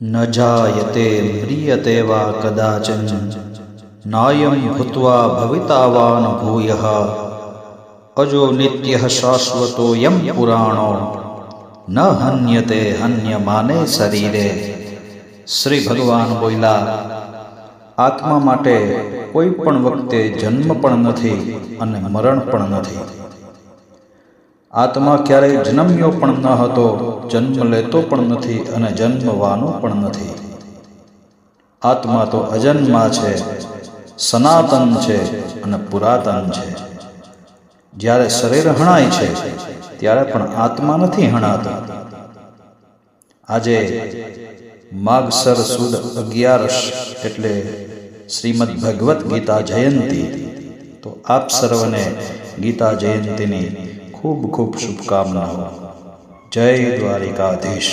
ન જાયતે મ્રિયતે વા કદાચન નાયં ભૂત્વા ભવિતાવાન ભૂયઃ અજો નિત્યઃ શાશ્વતોયં પુરાણો ન હન્યતે હન્યમાને શરીરે. શ્રી ભગવાન બોલ્યા, આત્મા માટે કોઈ પણ વખતે જન્મ પણ નથી અને મરણ પણ નથી. આત્મા ક્યારેય જન્મ્યો પણ ન હતો, જન્મ લેતો પણ નથી અને જન્મવાનો પણ નથી. આત્મા તો અજન્મા છે, સનાતન છે અને પુરાતન છે. જ્યારે શરીર હણાય છે ત્યારે પણ આત્મા નથી હણાતો. આજે માગસર સુદ 11 એટલે શ્રીમદ ભગવદ્ ગીતા જયંતી. તો આપ સર્વને ગીતા જયંતીની ખૂબ ખૂબ શુભકામનાઓ. જય દ્વારિકાધીશ.